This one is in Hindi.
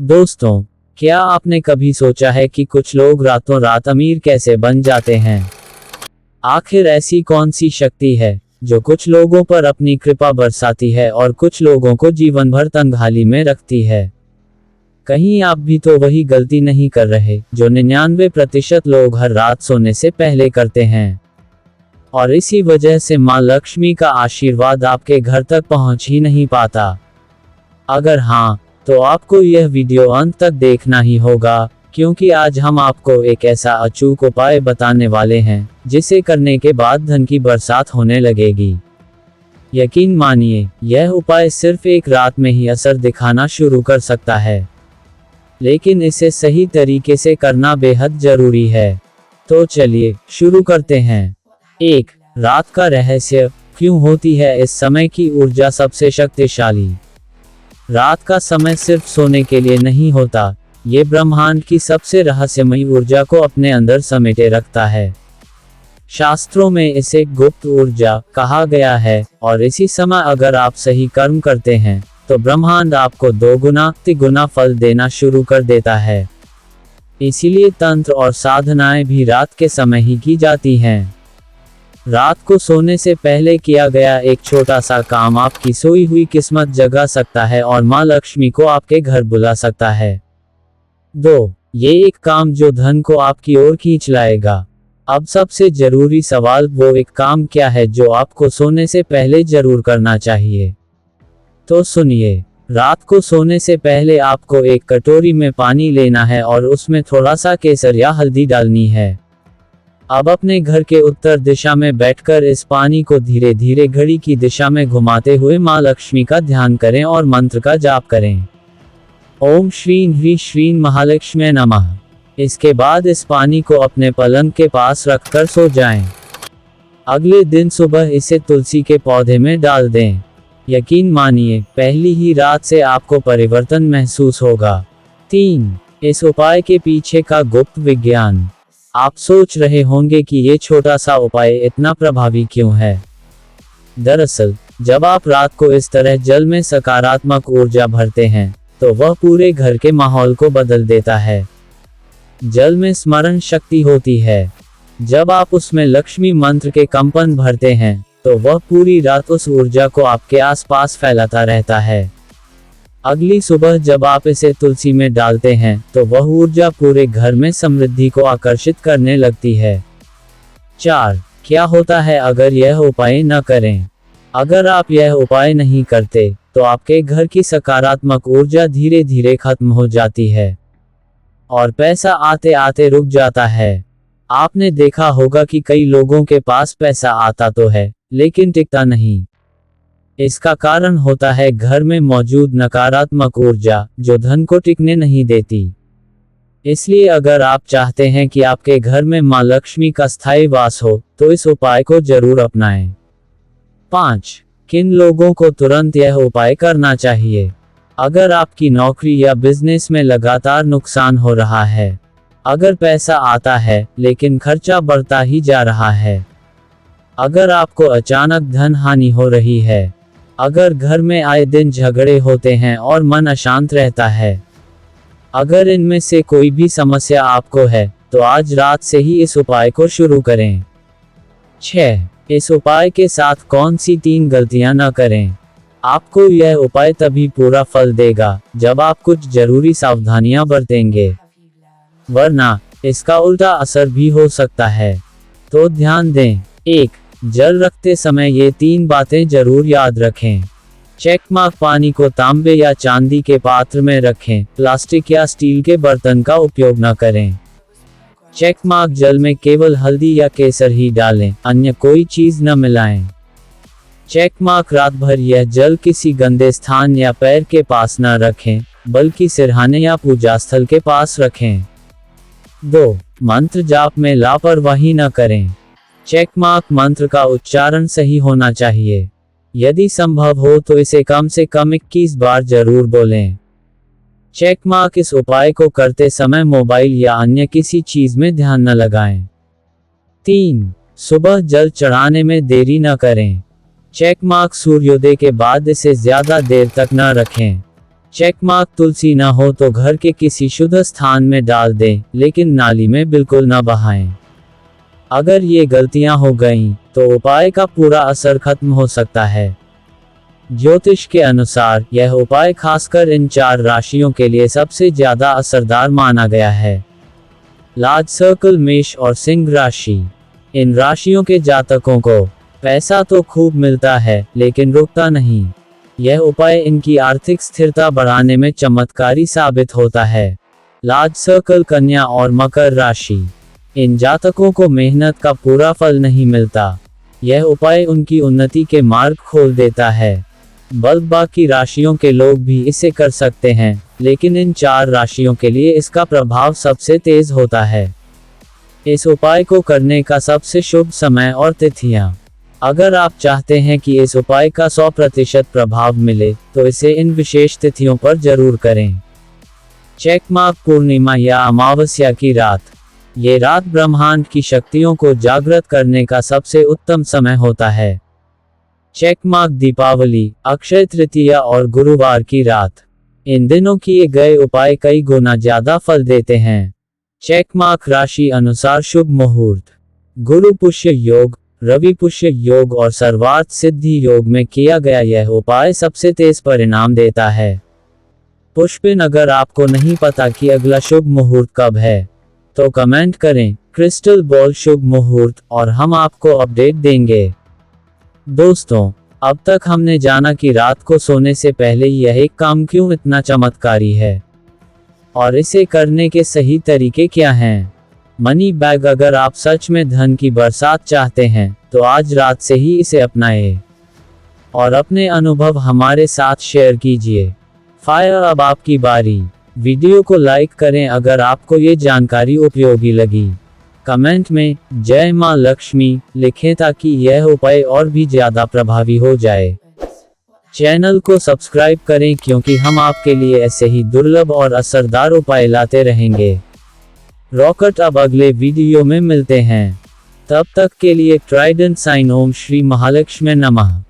दोस्तों, क्या आपने कभी सोचा है कि कुछ लोग रातों रात अमीर कैसे बन जाते हैं? आखिर ऐसी कौन सी शक्ति है जो कुछ लोगों पर अपनी कृपा बरसाती है और कुछ लोगों को जीवन भर तंगहाली में रखती है? कहीं आप भी तो वही गलती नहीं कर रहे जो 99% लोग हर रात सोने से पहले करते हैं, और इसी वजह से माँ लक्ष्मी का आशीर्वाद आपके घर तक पहुंच ही नहीं पाता? अगर हाँ, तो आपको यह वीडियो अंत तक देखना ही होगा, क्योंकि आज हम आपको एक ऐसा अचूक उपाय बताने वाले हैं जिसे करने के बाद धन की बरसात होने लगेगी। यकीन मानिए, यह उपाय सिर्फ एक रात में ही असर दिखाना शुरू कर सकता है, लेकिन इसे सही तरीके से करना बेहद जरूरी है। तो चलिए शुरू करते हैं। 1. रात का रहस्य। क्यों होती है इस समय की ऊर्जा सबसे शक्तिशाली? रात का समय सिर्फ सोने के लिए नहीं होता, ये ब्रह्मांड की सबसे रहस्यमयी ऊर्जा को अपने अंदर समेटे रखता है। शास्त्रों में इसे गुप्त ऊर्जा कहा गया है, और इसी समय अगर आप सही कर्म करते हैं तो ब्रह्मांड आपको 2 गुना 3 गुना फल देना शुरू कर देता है। इसीलिए तंत्र और साधनाएं भी रात के समय ही की जाती हैं। रात को सोने से पहले किया गया एक छोटा सा काम आपकी सोई हुई किस्मत जगा सकता है और माँ लक्ष्मी को आपके घर बुला सकता है। 2. ये एक काम जो धन को आपकी ओर खींच लाएगा। अब सबसे जरूरी सवाल, वो एक काम क्या है जो आपको सोने से पहले जरूर करना चाहिए? तो सुनिए, रात को सोने से पहले आपको एक कटोरी में पानी लेना है और उसमें थोड़ा सा केसर या हल्दी डालनी है। अब अपने घर के उत्तर दिशा में बैठकर इस पानी को धीरे धीरे घड़ी की दिशा में घुमाते हुए माँ लक्ष्मी का ध्यान करें और मंत्र का जाप करें। ओम श्रीं ह्रीं श्रीं महालक्ष्मी नमः। इसके बाद इस पानी को अपने पलंग के पास रखकर सो जाएं। अगले दिन सुबह इसे तुलसी के पौधे में डाल दें। यकीन मानिए, पहली ही रात से आपको परिवर्तन महसूस होगा। 3. इस उपाय के पीछे का गुप्त विज्ञान। आप सोच रहे होंगे कि ये छोटा सा उपाय इतना प्रभावी क्यों है? दरअसल, जब आप रात को इस तरह जल में सकारात्मक ऊर्जा भरते हैं तो वह पूरे घर के माहौल को बदल देता है। जल में स्मरण शक्ति होती है। जब आप उसमें लक्ष्मी मंत्र के कंपन भरते हैं तो वह पूरी रात उस ऊर्जा को आपके आसपास फैलाता रहता है। अगली सुबह जब आप इसे तुलसी में डालते हैं तो वह ऊर्जा पूरे घर में समृद्धि को आकर्षित करने लगती है। 4. क्या होता है अगर यह उपाय न करें? अगर आप यह उपाय नहीं करते तो आपके घर की सकारात्मक ऊर्जा धीरे धीरे खत्म हो जाती है और पैसा आते आते रुक जाता है। आपने देखा होगा कि कई लोगों के पास पैसा आता तो है, लेकिन टिकता नहीं। इसका कारण होता है घर में मौजूद नकारात्मक ऊर्जा, जो धन को टिकने नहीं देती। इसलिए अगर आप चाहते हैं कि आपके घर में माँ लक्ष्मी का स्थायी वास हो तो इस उपाय को जरूर अपनाएं। 5. किन लोगों को तुरंत यह उपाय करना चाहिए? अगर आपकी नौकरी या बिजनेस में लगातार नुकसान हो रहा है, अगर पैसा आता है लेकिन खर्चा बढ़ता ही जा रहा है, अगर आपको अचानक धन हानि हो रही है, अगर घर में आए दिन झगड़े होते हैं और मन अशांत रहता है, अगर इनमें से कोई भी समस्या आपको है तो आज रात से ही इस उपाय को शुरू करें। 6. इस उपाय के साथ कौन सी 3 गलतियां न करें? आपको यह उपाय तभी पूरा फल देगा जब आप कुछ जरूरी सावधानियां बरतेंगे, वरना इसका उल्टा असर भी हो सकता है। तो ध्यान दें। 1. जल रखते समय ये 3 बातें जरूर याद रखें। चेकमार्क पानी को तांबे या चांदी के पात्र में रखें, प्लास्टिक या स्टील के बर्तन का उपयोग न करें। चेकमार्क जल में केवल हल्दी या केसर ही डालें, अन्य कोई चीज न मिलाएं। चेकमार्क रात भर यह जल किसी गंदे स्थान या पैर के पास न रखें, बल्कि सिरहाने या पूजा स्थल के पास रखें। 2. मंत्र जाप में लापरवाही न करें। चेकमार्क मंत्र का उच्चारण सही होना चाहिए। यदि संभव हो तो इसे कम से कम 21 बार जरूर बोलें। चेकमार्क इस उपाय को करते समय मोबाइल या अन्य किसी चीज में ध्यान न लगाएं। 3. सुबह जल चढ़ाने में देरी न करें। चेकमार्क सूर्योदय के बाद इसे ज्यादा देर तक न रखें। चेक मार्क तुलसी न हो तो घर के किसी शुद्ध स्थान में डाल दें, लेकिन नाली में बिल्कुल न बहाएं। अगर ये गलतियां हो गईं, तो उपाय का पूरा असर खत्म हो सकता है। ज्योतिष के अनुसार यह उपाय खासकर इन 4 राशियों के लिए सबसे ज्यादा असरदार माना गया है। लार्ज सर्कल मेष और सिंह राशि। इन राशियों के जातकों को पैसा तो खूब मिलता है, लेकिन रुकता नहीं। यह उपाय इनकी आर्थिक स्थिरता बढ़ाने में चमत्कारी साबित होता है। लार्ज सर्कल कन्या और मकर राशि। इन जातकों को मेहनत का पूरा फल नहीं मिलता। यह उपाय उनकी उन्नति के मार्ग खोल देता है। बाकी राशियों के लोग भी इसे कर सकते हैं, लेकिन इन 4 राशियों के लिए इसका प्रभाव सबसे तेज होता है। इस उपाय को करने का सबसे शुभ समय और तिथियां। अगर आप चाहते हैं कि इस उपाय का 100% प्रभाव मिले, तो इसे इन विशेष तिथियों पर जरूर करें। चेक मार्क पूर्णिमा या अमावस्या की रात। ये रात ब्रह्मांड की शक्तियों को जागृत करने का सबसे उत्तम समय होता है। चेक मार्क दीपावली, अक्षय तृतीया और गुरुवार की रात। इन दिनों किए गए उपाय कई गुना ज्यादा फल देते हैं। चेक मार्क राशि अनुसार शुभ मुहूर्त। गुरु पुष्य योग, रवि पुष्य योग और सर्वार्थ सिद्धि योग में किया गया यह उपाय सबसे तेज परिणाम देता है। पुष्पिन, अगर आपको नहीं पता कि अगला शुभ मुहूर्त कब है, तो कमेंट करें क्रिस्टल बॉल शुभ मुहूर्त और हम आपको अपडेट देंगे। दोस्तों, अब तक हमने जाना कि रात को सोने से पहले यह एक काम क्यों इतना चमत्कारी है और इसे करने के सही तरीके क्या हैं। मनी बैग, अगर आप सच में धन की बरसात चाहते हैं, तो आज रात से ही इसे अपनाएं और अपने अनुभव हमारे साथ शेयर कीजिए। फायर, अब आपकी बारी। वीडियो को लाइक करें अगर आपको ये जानकारी उपयोगी लगी। कमेंट में जय मां लक्ष्मी लिखें ताकि यह उपाय और भी ज्यादा प्रभावी हो जाए। चैनल को सब्सक्राइब करें क्योंकि हम आपके लिए ऐसे ही दुर्लभ और असरदार उपाय लाते रहेंगे। रॉकेट, अब अगले वीडियो में मिलते हैं। तब तक के लिए ट्राइडेंट साइन ओम श्री महालक्ष्मी नमः।